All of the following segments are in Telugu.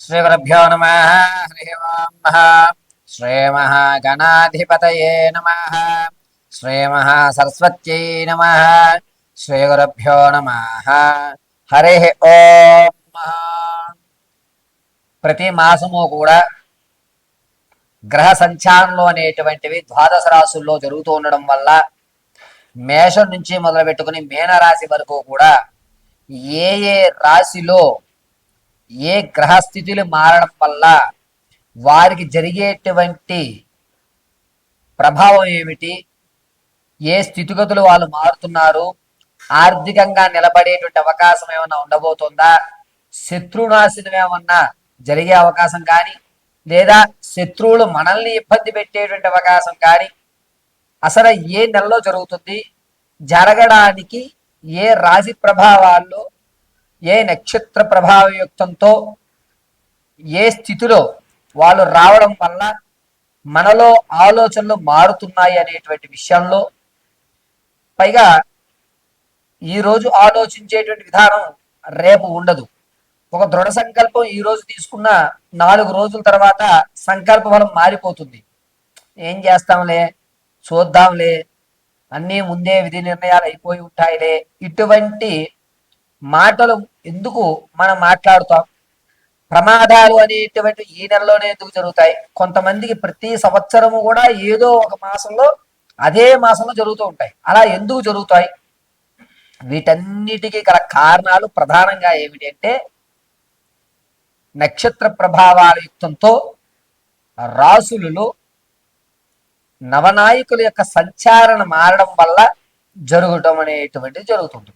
శ్రీగురుభ్యో నమః. హరి ఓం నమః. శ్రీమహాగణాధిపతయే నమః. శ్రీమహాసరస్వత్యై నమః. శ్రీగురుభ్యో నమః. హరి ఓం నమః. ప్రతి మాసము కూడా గ్రహ సంచారంలో అనేటువంటివి ద్వాదశ రాశుల్లో జరుగుతూ ఉండడం వల్ల మేషం నుంచి మొదలు పెట్టుకుని మీనరాశి వరకు కూడా ఏ ఏ రాశిలో ఏ గ్రహస్థితులు మారడం వల్ల వారికి జరిగేటువంటి ప్రభావం ఏమిటి, ఏ స్థితిగతులు వాళ్ళు మారుతున్నారు, ఆర్థికంగా నిలబడేటువంటి అవకాశం ఏమన్నా ఉండబోతుందా, శత్రునాశనం ఏమన్నా జరిగే అవకాశం కానీ, లేదా శత్రువులు మనల్ని ఇబ్బంది పెట్టేటువంటి అవకాశం కానీ అసలు ఏ నెలలో జరుగుతుంది, జరగడానికి ఏ రాశి ప్రభావాల్లో ఏ నక్షత్ర ప్రభావయుక్తంతో ఏ స్థితిలో వాళ్ళు రావడం వల్ల మనలో ఆలోచనలు మారుతున్నాయి అనేటువంటి విషయంలో, పైగా ఈరోజు ఆలోచించేటువంటి విధానం రేపు ఉండదు. ఒక దృఢ సంకల్పం ఈరోజు తీసుకున్న 4 రోజుల తర్వాత సంకల్ప బలం మారిపోతుంది. ఏం చేస్తాంలే, చూద్దాంలే, అన్నీ ముందే విధి నిర్ణయాలు అయిపోయి ఉంటాయిలే, ఇటువంటి మాటలు ఎందుకు మనం మాట్లాడుతాం? ప్రమాదాలు అనేటువంటి ఈ నెలలోనే ఎందుకు జరుగుతాయి? కొంతమందికి ప్రతి సంవత్సరము కూడా ఏదో ఒక మాసంలో అదే మాసంలో జరుగుతూ ఉంటాయి. అలా ఎందుకు జరుగుతాయి? వీటన్నిటికీ గల కారణాలు ప్రధానంగా ఏమిటంటే నక్షత్ర ప్రభావాల యుక్తంతో రాసులలో నవనాయకుల యొక్క సంచారణ మారడం వల్ల జరగటం అనేటువంటిది జరుగుతుంది.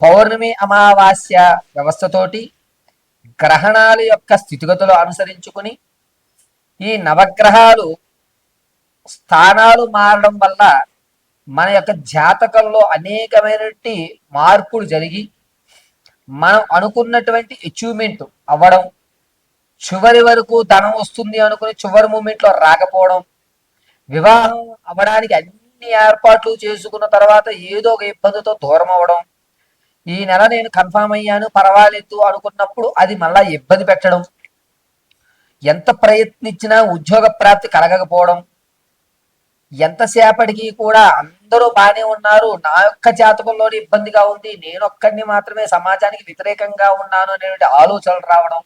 పౌర్ణమి అమావాస్య వ్యవస్థతోటి గ్రహణాల యొక్క స్థితిగతులు అనుసరించుకుని ఈ నవగ్రహాలు స్థానాలు మారడం వల్ల మన యొక్క జాతకంలో అనేకమైనటువంటి మార్పులు జరిగి మనం అనుకున్నటువంటి అచీవ్మెంట్ అవ్వడం, చివరి వరకు ధనం వస్తుంది అనుకుని చివరి మూమెంట్లో రాకపోవడం, వివాహం అవ్వడానికి అన్ని ఏర్పాట్లు చేసుకున్న తర్వాత ఏదో ఒక ఇబ్బందితో దూరం అవ్వడం, ఈ నెల నేను కన్ఫామ్ అయ్యాను పర్వాలేదు అనుకున్నప్పుడు అది మళ్ళా ఇబ్బంది పెట్టడం, ఎంత ప్రయత్నించినా ఉద్యోగ ప్రాప్తి కలగకపోవడం, ఎంతసేపటికి కూడా అందరూ బాగానే ఉన్నారు, నా యొక్క జాతకంలోనే ఇబ్బందిగా ఉంది, నేనొక్కడిని మాత్రమే సమాజానికి వ్యతిరేకంగా ఉన్నాను అనేటువంటి ఆలోచనలు రావడం,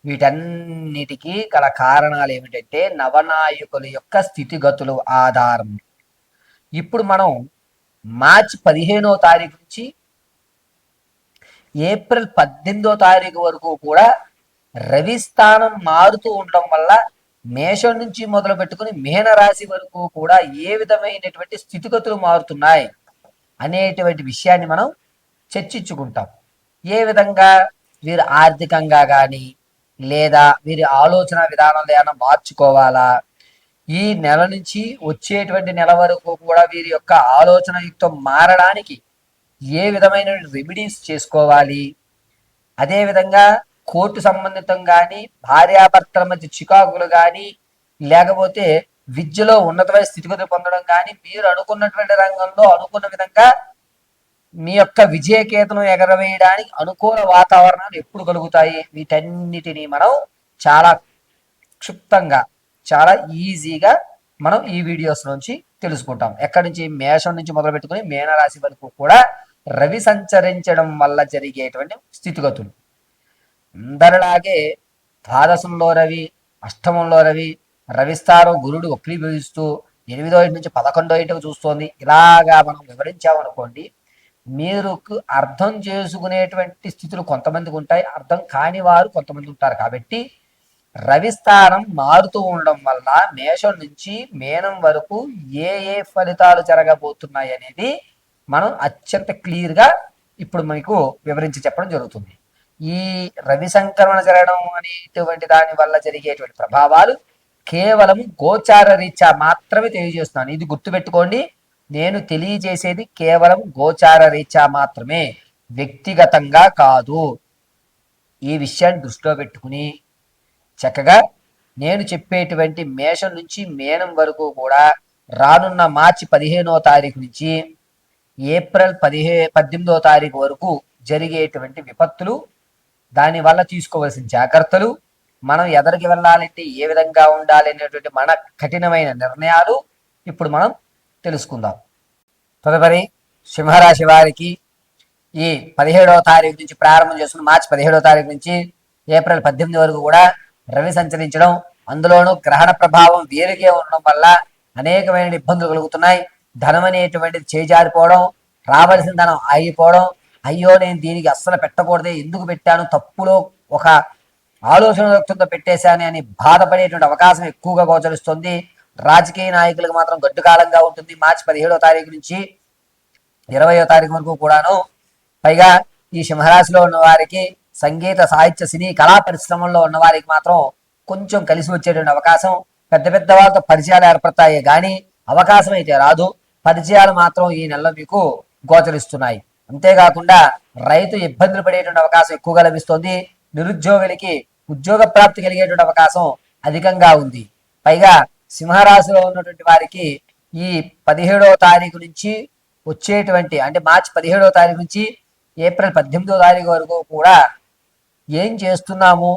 వీటన్నిటికీ గల కారణాలు ఏమిటంటే నవనాయకుల యొక్క స్థితిగతులు ఆధారం. ఇప్పుడు మనం మార్చి 15వ తారీఖు నుంచి ఏప్రిల్ 18వ తారీఖు వరకు కూడా రవి స్థానం మారుతూ ఉండడం వల్ల మేషం నుంచి మొదలు పెట్టుకుని మీనరాశి వరకు కూడా ఏ విధమైనటువంటి స్థితిగతులు మారుతున్నాయి అనేటువంటి విషయాన్ని మనం చర్చించుకుంటాం. ఏ విధంగా వీరు ఆర్థికంగా కానీ లేదా వీరి ఆలోచన విధానంలో ఏమైనా మార్చుకోవాలా, ఈ నెల నుంచి వచ్చేటువంటి నెల వరకు కూడా వీరి యొక్క ఆలోచన యుక్తం మారడానికి ఏ విధమైన రెమెడీస్ చేసుకోవాలి, అదేవిధంగా కోర్టు సంబంధితం కానీ భార్యాభర్తల మధ్య చికాకులు కానీ లేకపోతే విద్యలో ఉన్నతమైన స్థితిగతులు పొందడం కానీ మీరు అనుకున్నటువంటి రంగంలో అనుకున్న విధంగా మీ యొక్క విజయకేతనం ఎగరవేయడానికి అనుకూల వాతావరణాలు ఎప్పుడు కలుగుతాయి, వీటన్నిటినీ మనం చాలా క్షుప్తంగా చాలా ఈజీగా మనం ఈ వీడియోస్ నుంచి తెలుసుకుంటాం. ఎక్కడి నుంచి? మేషం నుంచి మొదలు పెట్టుకుని మీనరాశి వరకు కూడా రవి సంచరించడం వల్ల జరిగేటువంటి స్థితిగతులు. అందరిలాగే ద్వాదశంలో రవి, అష్టమంలో రవి, రవిస్థానం గురుడు వక్రీభవిస్తూ 8వ ఇంటి నుంచి 11వ ఇంటికి చూస్తోంది. ఇలాగా మనం వివరించామనుకోండి, మీరు అర్థం చేసుకునేటువంటి స్థితులు కొంతమందికి ఉంటాయి, అర్థం కాని వారు కొంతమంది ఉంటారు. కాబట్టి రవిస్థానం మారుతూ ఉండడం వల్ల మేషం నుంచి మీనం వరకు ఏ ఏ ఫలితాలు జరగబోతున్నాయి అనేది మనం అత్యంత క్లియర్గా ఇప్పుడు మీకు వివరించి చెప్పడం జరుగుతుంది. ఈ రవి సంక్రమణ జరగడం అనేటువంటి దాని వల్ల జరిగేటువంటి ప్రభావాలు కేవలం గోచార రీత్యా మాత్రమే తెలియజేస్తున్నాను. ఇది గుర్తుపెట్టుకోండి, నేను తెలియజేసేది కేవలం గోచార రీత్యా మాత్రమే, వ్యక్తిగతంగా కాదు. ఈ విషయాన్ని దృష్టిలో పెట్టుకుని చక్కగా నేను చెప్పేటువంటి మేషం నుంచి మీనం వరకు కూడా రానున్న మార్చి 15వ తారీఖు నుంచి ఏప్రిల్ 18వ తారీఖు వరకు జరిగేటువంటి విపత్తులు దానివల్ల తీసుకోవాల్సిన జాగ్రత్తలు, మనం ఎదరికి వెళ్ళాలంటే ఏ విధంగా ఉండాలి అనేటువంటి మన కఠినమైన నిర్ణయాలు ఇప్పుడు మనం తెలుసుకుందాం. తదుపరి సింహరాశి వారికి ఈ 17వ తారీఖు నుంచి ప్రారంభం చేసుకుని మార్చి 17వ తారీఖు నుంచి ఏప్రిల్ 18 వరకు కూడా రవి సంచరించడం, అందులోనూ గ్రహణ ప్రభావం వేరుగా ఉండడం వల్ల అనేకమైన ఇబ్బందులు కలుగుతున్నాయి. ధనం అనేటువంటిది చేజారిపోవడం, రావాల్సిన ధనం ఆగిపోవడం, అయ్యో నేను దీనికి అస్సలు పెట్టకూడదే, ఎందుకు పెట్టాను, తప్పులో ఒక ఆలోచనతో పెట్టేశాను అని బాధపడేటువంటి అవకాశం ఎక్కువగా గోచరిస్తుంది. రాజకీయ నాయకులకు మాత్రం గడ్డు కాలంగా ఉంటుంది మార్చి 17వ తారీఖు నుంచి 20వ తారీఖు వరకు కూడాను. పైగా ఈ సింహరాశిలో ఉన్న వారికి సంగీత సాహిత్య సినీ కళా పరిశ్రమల్లో ఉన్న వారికి మాత్రం కొంచెం కలిసి వచ్చేటువంటి అవకాశం, పెద్ద పెద్ద వాళ్ళతో పరిచయాలు ఏర్పడతాయి కానీ అవకాశం అయితే రాదు. పరిచయాలు మాత్రం ఈ నెలలో మీకు గోచరిస్తున్నాయి. అంతేకాకుండా రైతు ఇబ్బందులు పడేటువంటి అవకాశం ఎక్కువగా లభిస్తుంది. నిరుద్యోగులకి ఉద్యోగ ప్రాప్తి కలిగేటువంటి అవకాశం అధికంగా ఉంది. పైగా సింహరాశిలో ఉన్నటువంటి వారికి ఈ 17వ తారీఖు నుంచి వచ్చేటువంటి అంటే మార్చి 17వ తారీఖు నుంచి ఏప్రిల్ 18వ తారీఖు వరకు కూడా ఏం చేస్తున్నాము,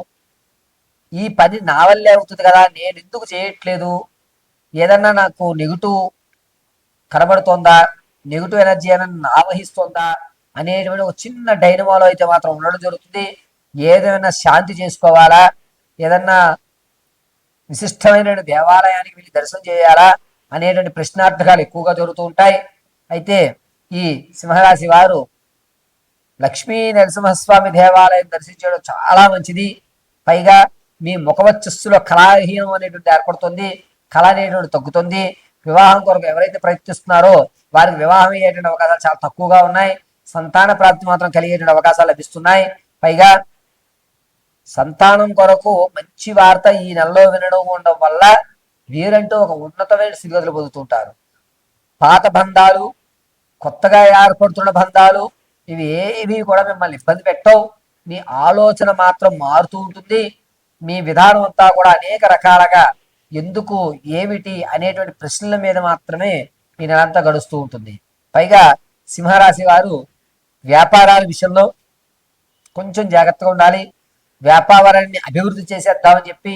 ఈ పని నా వల్లే అవుతుంది కదా, నేను ఎందుకు చేయట్లేదు, ఏదన్నా నాకు నెగిటివ్ కనబడుతోందా, నెగిటివ్ ఎనర్జీ ఏదైనా ఆవహిస్తోందా అనేటువంటి ఒక చిన్న డైనమాలో అయితే మాత్రం ఉండడం జరుగుతుంది. ఏదైనా శాంతి చేసుకోవాలా, ఏదన్నా విశిష్టమైన దేవాలయానికి వెళ్ళి దర్శనం చేయాలా అనేటువంటి ప్రశ్నార్థకాలు ఎక్కువగా జరుగుతూ ఉంటాయి. అయితే ఈ సింహరాశి వారు లక్ష్మీ నరసింహస్వామి దేవాలయం దర్శించడం చాలా మంచిది. పైగా మీ ముఖవచ్చస్సులో కళాహీనం అనేటువంటి ఏర్పడుతుంది, కళ అనేటువంటి తగ్గుతుంది. వివాహం కొరకు ఎవరైతే ప్రయత్నిస్తున్నారో వారికి వివాహం అయ్యేటువంటి అవకాశాలు చాలా తక్కువగా ఉన్నాయి. సంతాన ప్రాప్తి మాత్రం కలిగేటువంటి అవకాశాలు లభిస్తున్నాయి. పైగా సంతానం కొరకు మంచి వార్త ఈ నెలలో వినడం ఉండడం వల్ల వీరంటూ ఒక ఉన్నతమైన స్థితిగతులు పొందుతుంటారు. పాత బంధాలు, కొత్తగా ఏర్పడుతున్న బంధాలు, ఇవి ఏవి కూడా మిమ్మల్ని ఇబ్బంది పెట్టవు. మీ ఆలోచన మాత్రం మారుతూ ఉంటుంది. మీ విధానం అంతా కూడా అనేక రకాలుగా ఎందుకు, ఏమిటి అనేటువంటి ప్రశ్నల మీద మాత్రమే ఈ నెలంతా గడుస్తూ ఉంటుంది. పైగా సింహరాశి వారు వ్యాపారాల విషయంలో కొంచెం జాగ్రత్తగా ఉండాలి. వ్యాపారాన్ని అభివృద్ధి చేసేద్దామని చెప్పి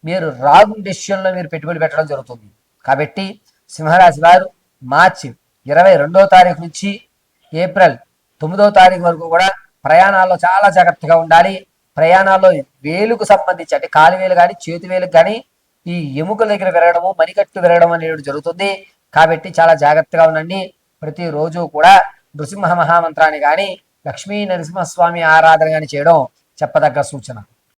మీరు రాంగ్ డెసిషన్లో మీరు పెట్టుబడి పెట్టడం జరుగుతుంది. కాబట్టి సింహరాశి వారు మార్చి 22వ తారీఖు నుంచి ఏప్రిల్ 9వ తారీఖు వరకు కూడా ప్రయాణాల్లో చాలా జాగ్రత్తగా ఉండాలి. ప్రయాణాల్లో వేలుకు సంబంధించి అంటే కాలువేలు కానీ చేతి వేలకు కానీ ఈ ఎముకల దగ్గర విరగడము, మణికట్టు విరగడం అనేది జరుగుతుంది. కాబట్టి చాలా జాగ్రత్తగా ఉండండి. ప్రతిరోజు కూడా నృసింహ మహామంత్రాన్ని కానీ లక్ష్మీ నరసింహస్వామి ఆరాధన కానీ చేయడం చెప్పదగ్గ సూచన.